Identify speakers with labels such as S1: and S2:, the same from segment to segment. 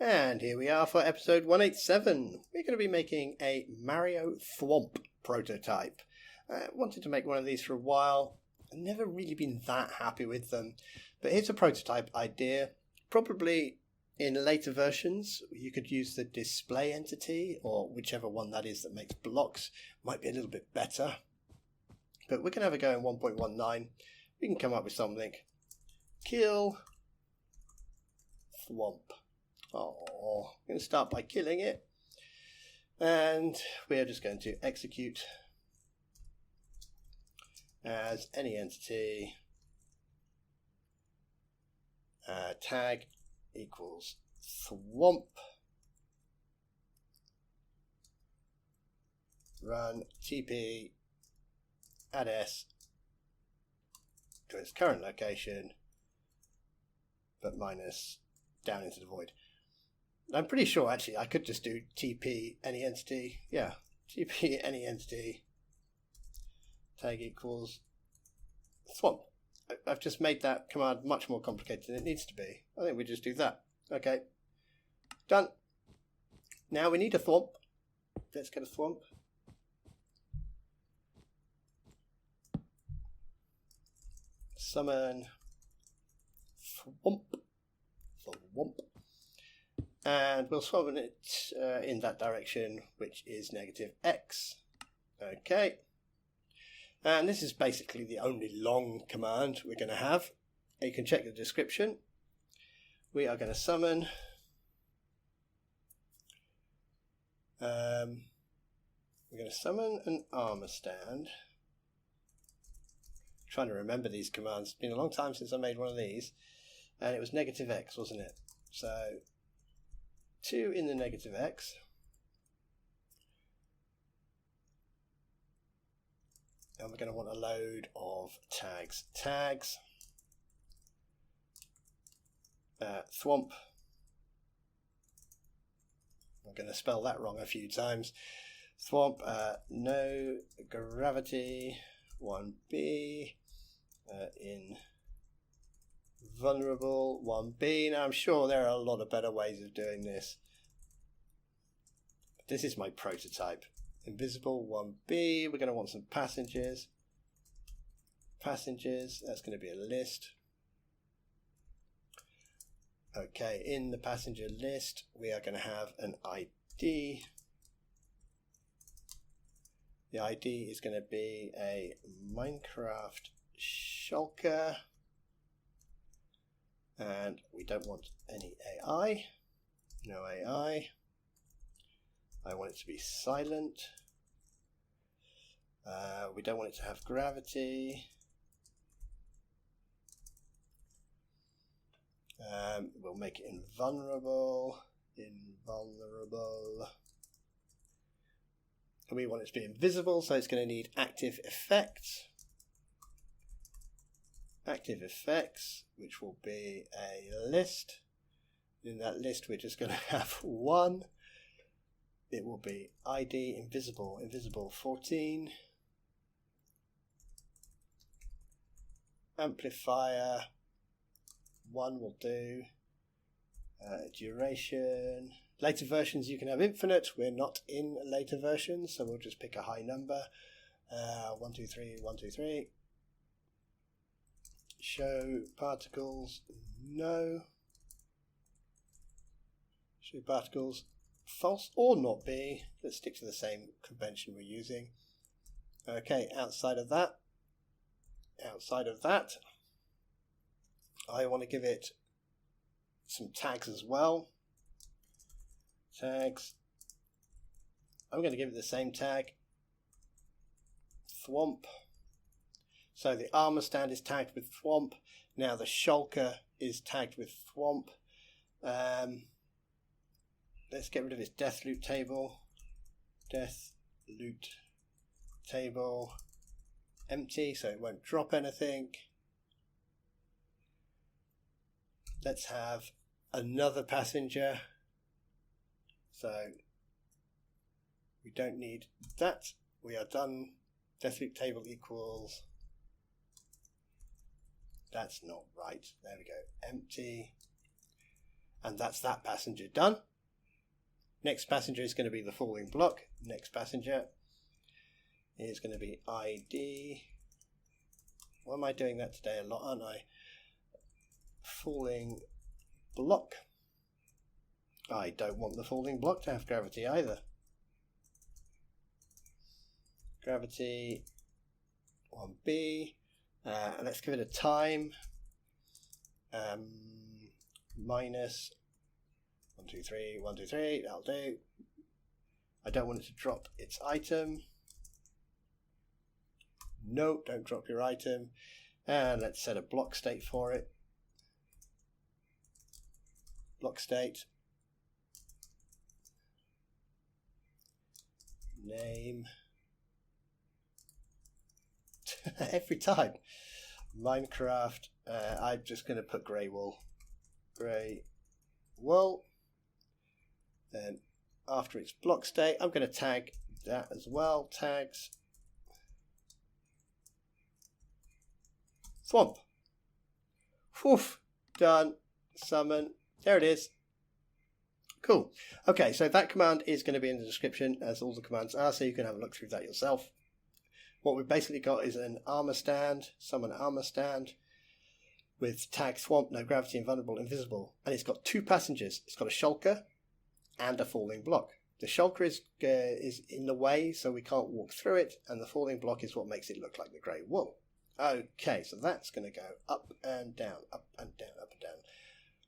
S1: And here we are for episode 187. We're going to be making a Mario Thwomp prototype. I wanted to make one of these for a while. I've never really been that happy with them. But here's a prototype idea. Probably in later versions, you could use the display entity or whichever one that is that makes blocks. Might be a little bit better. But we're going to have a go in 1.19. We can come up with something. Kill Thwomp. Oh, I'm going to start by killing it, and we are just going to execute as any entity tag equals Thwomp, run TP add S to its current location, but minus down into the void. I'm pretty sure, actually, I could just do TP any entity. Yeah, TP any entity tag equals Thwomp. I've just made that command much more complicated than it needs to be. I think we just do that. Okay, done. Now we need a Thwomp. Let's get a Thwomp. Summon Thwomp. Thwomp. And we'll summon it in that direction, which is -x. Okay. And this is basically the only long command we're going to have. You can check the description. We are going to summon an armor stand. I'm trying to remember these commands. It's been a long time since I made one of these. And it was -x, wasn't it? So 2 in the -x. And we're going to want a load of tags. Thwomp. I'm going to spell that wrong a few times. Thwomp, NoGravity 1B, Invulnerable 1B. Now I'm sure there are a lot of better ways of doing this. But this is my prototype. Invisible 1B. We're going to want some passengers. That's going to be a list. Okay, in the passenger list, we are going to have an ID. The ID is going to be a Minecraft shulker. And we don't want any AI. No AI. I want it to be silent. We don't want it to have gravity. We'll make it invulnerable. And we want it to be invisible, so it's going to need ActiveEffects. ActiveEffects, which will be a list. In that list, we're just going to have one. It will be ID invisible 14. Amplifier 1 will do. Duration. Later versions you can have infinite. We're not in later versions, so we'll just pick a high number. 1, 2, 3, 1, 2, 3. ShowParticles, no. ShowParticles, false or not be. Let's stick to the same convention we're using. Okay, outside of that, I want to give it some tags as well. Tags. I'm going to give it the same tag. Thwomp. So the armor stand is tagged with Thwomp. Now the shulker is tagged with Thwomp. Let's get rid of its DeathLootTable. DeathLootTable empty, so it won't drop anything. Let's have another passenger. So we don't need that. We are done. DeathLootTable equals. That's not right. There we go. Empty. And that's that passenger done. Next passenger is going to be the falling block. Next passenger is going to be ID. Why am I doing that today a lot, aren't I? Falling block. I don't want the falling block to have gravity either. Gravity 1B. Let's give it a time. Minus 1, 2, 3, 1, 2, 3. That'll do. I don't want it to drop its item. No, don't drop your item. And let's set a block state for it. Block state. Name. Every time. Minecraft. I'm just going to put grey wool. Grey wool. Then after its block state, I'm going to tag that as well. Tags. Thwomp. Woof. Done. Summon. There it is. Cool. Okay, so that command is going to be in the description, as all the commands are, so you can have a look through that yourself. What we've basically got is an armor stand, summon armor stand, with tag Thwomp, NoGravity, Invulnerable, Invisible, and it's got two passengers. It's got a shulker and a falling block. The shulker is in the way, so we can't walk through it, and the falling block is what makes it look like the grey wool. Okay, so that's going to go up and down, up and down, up and down.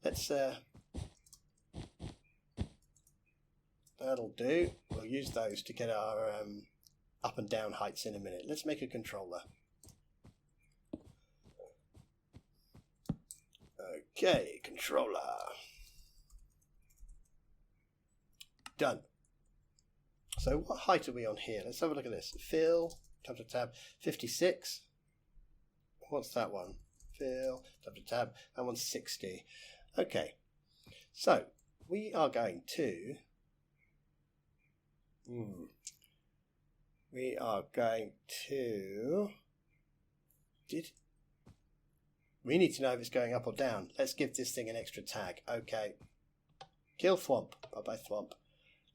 S1: Let's that'll do. We'll use those to get our up and down heights in a minute. Let's make a controller. Okay, controller. Done. So what height are we on here? Let's have a look at this. Fill, tab, 56. What's that one? Fill, tab, that one's 60. Okay, so we are going to we need to know if it's going up or down. Let's give this thing an extra tag. Okay, kill Thwomp. Bye-bye Thwomp.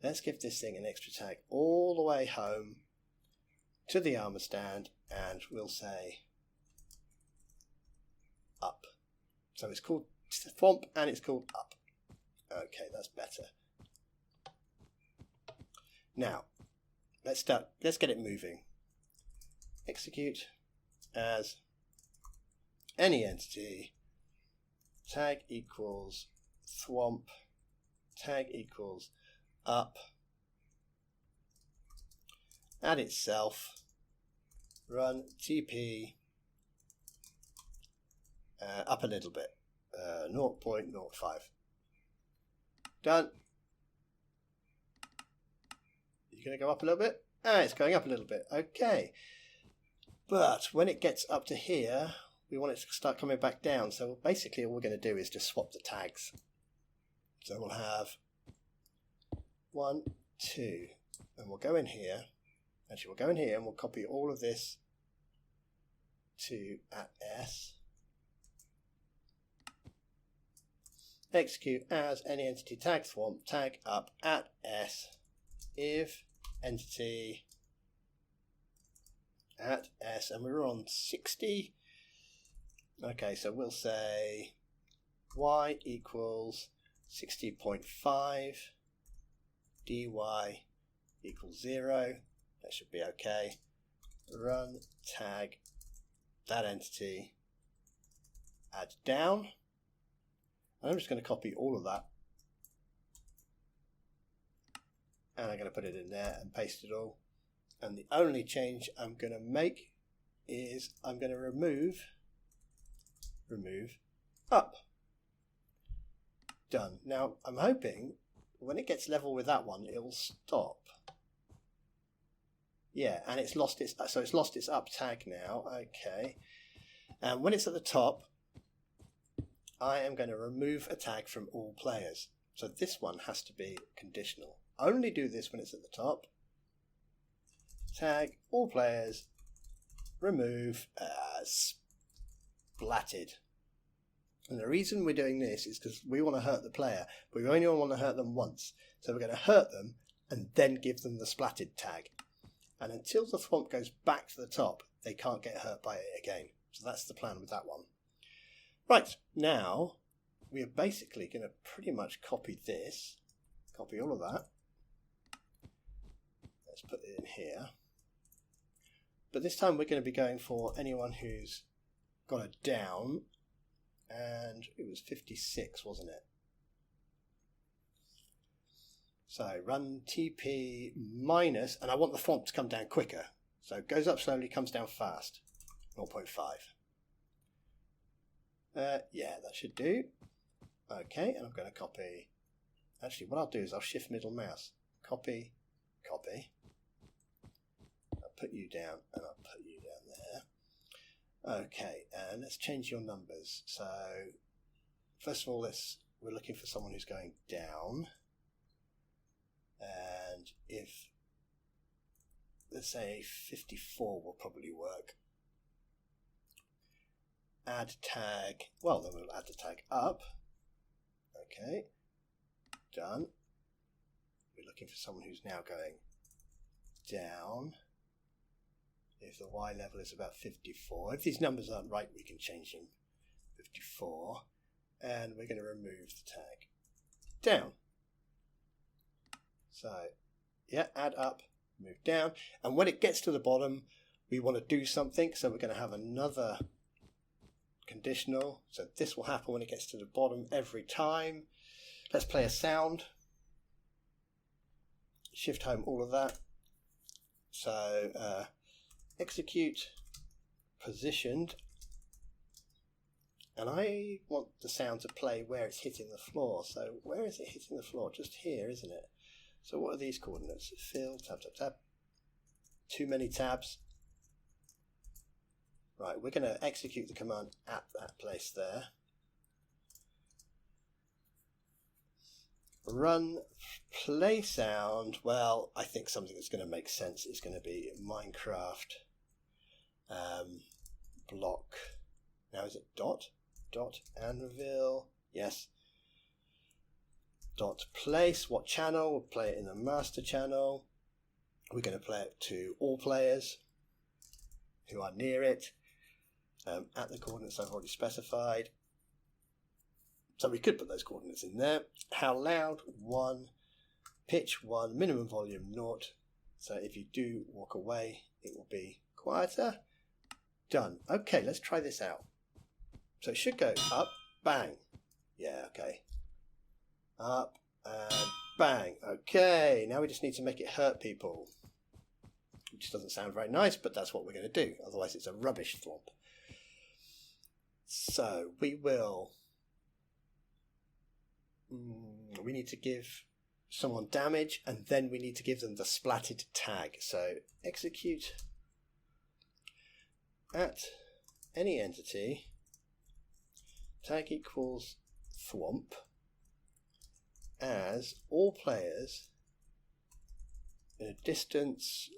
S1: Let's give this thing an extra tag all the way home to the armor stand, and we'll say up. So it's called Thwomp and it's called up. Okay, that's better. Now, let's get it moving. Execute as any entity, tag equals Thwomp, tag equals up, add itself, run TP up a little bit, 0.05. Done. You're going to go up a little bit? It's going up a little bit. Okay. But when it gets up to here, we want it to start coming back down. So basically all we're going to do is just swap the tags. So we'll have 1, 2, and we'll go in here. Actually, we'll go in here and we'll copy all of this to @s. Execute as any entity tag Thwomp, tag up @s. If entity @s, and we're on 60. Okay, so we'll say y equals 60.5, dy equals 0. That should be okay. Run tag that entity, add down. And I'm just going to copy all of that. And I'm going to put it in there and paste it all. And the only change I'm going to make is I'm going to remove up. Done. Now I'm hoping when it gets level with that one, it will stop. Yeah, and it's lost its up tag now. Okay. And when it's at the top, I am going to remove a tag from all players. So this one has to be conditional. Only do this when it's at the top. Tag all players, remove splatted. And the reason we're doing this is because we want to hurt the player, but we only want to hurt them once. So we're going to hurt them and then give them the splatted tag. And until the thwomp goes back to the top, they can't get hurt by it again. So that's the plan with that one. Right, now we are basically going to pretty much copy this, copy all of that. Let's put it in here. But this time we're going to be going for anyone who's got a down, and it was 56, wasn't it? So run TP minus, and I want the thwomp to come down quicker. So it goes up slowly, comes down fast, 0.5. Yeah, that should do. Okay, and I'm going to copy. Actually, what I'll do is I'll shift middle mouse. Copy, copy. I'll put you down, and I'll put you down there. Okay, and let's change your numbers. So, first of all, we're looking for someone who's going down. And if, let's say 54 will probably work. Add tag, well then we'll add the tag up. Okay, done. We're looking for someone who's now going down. If the Y level is about 54, if these numbers aren't right, we can change them. 54, and we're going to remove the tag down. So, yeah, add up, move down, and when it gets to the bottom, we want to do something, so we're going to have another conditional. So this will happen when it gets to the bottom every time. Let's play a sound. Shift home all of that. So, execute positioned, and I want the sound to play where it's hitting the floor. So where is it hitting the floor? Just here, isn't it? So what are these coordinates? Fill, tab, tab, tab. Too many tabs. Right, we're going to execute the command at that place there. Run play sound. Well, I think something that's going to make sense is going to be Minecraft block. Now is it dot and reveal? Yes. Dot place. What channel? We'll play it in the master channel. We're going to play it to all players who are near it at the coordinates I've already specified. So we could put those coordinates in there. How loud? 1. Pitch 1. Minimum volume 0. So if you do walk away, it will be quieter. Done. Okay, let's try this out. So it should go up, bang. Yeah, okay. Up and bang. Okay, now we just need to make it hurt people. Which doesn't sound very nice, but that's what we're going to do. Otherwise it's a rubbish thwomp. So we will... we need to give someone damage, and then we need to give them the splatted tag. So execute at any entity, tag equals thwomp, as all players in a distance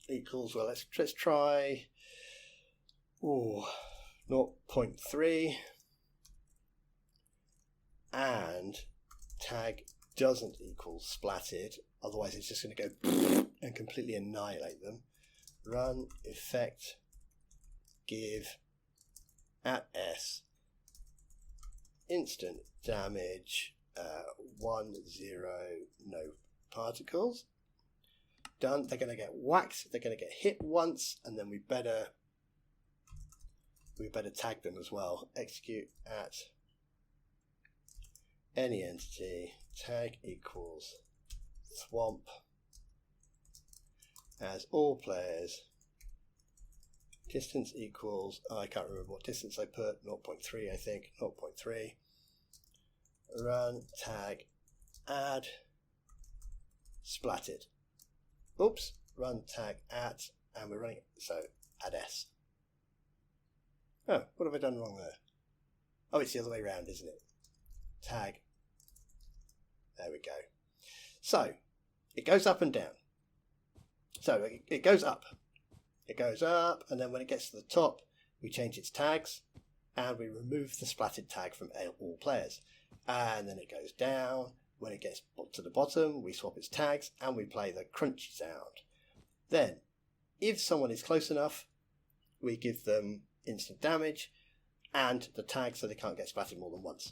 S1: equals, well, let's try 0.3, and tag doesn't equal splatted, otherwise it's just going to go and completely annihilate them. Run effect give at S instant damage 1 0 no particles. Done. They're going to get whacked, they're going to get hit once, and then we better tag them as well. Execute at any entity, tag equals thwomp, as all players, distance equals, I can't remember what distance I put, 0.3 I think, 0.3, run tag add splatted. Oops, run tag at, and we're running it, so add S. Oh, what have I done wrong there? Oh, it's the other way around, isn't it? Tag. There we go. So, it goes up and down. So, it goes up. It goes up, and then when it gets to the top, we change its tags. and we remove the splatted tag from all players. And then it goes down. When it gets to the bottom, we swap its tags and we play the crunchy sound. Then, if someone is close enough, we give them instant damage and the tag so they can't get splattered more than once.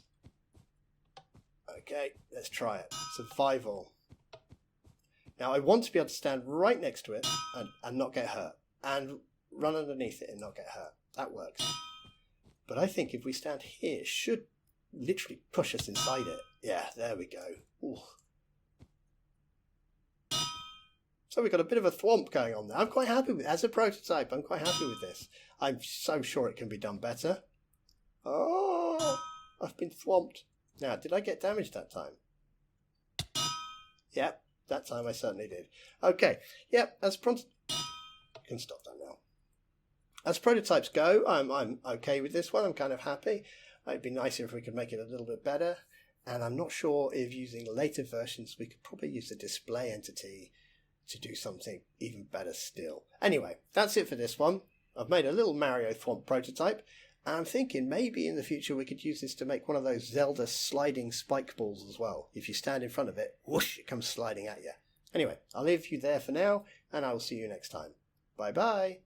S1: Okay, let's try it. Survival. Now I want to be able to stand right next to it and not get hurt. And run underneath it and not get hurt. That works. But I think if we stand here, it should literally push us inside it. Yeah, there we go. Ooh. So we've got a bit of a thwomp going on there. I'm quite happy with it. As a prototype, I'm quite happy with this. I'm so sure it can be done better. Oh, I've been thwomped. Now, did I get damaged that time? Yep, that time I certainly did. Okay, yep, you can stop that now. As prototypes go, I'm okay with this one. I'm kind of happy. It'd be nicer if we could make it a little bit better. And I'm not sure if using later versions, we could probably use the display entity to do something even better still. Anyway, that's it for this one. I've made a little Mario Thwomp prototype. And I'm thinking maybe in the future we could use this to make one of those Zelda sliding spike balls as well. If you stand in front of it, whoosh, it comes sliding at you. Anyway, I'll leave you there for now, and I will see you next time. Bye bye.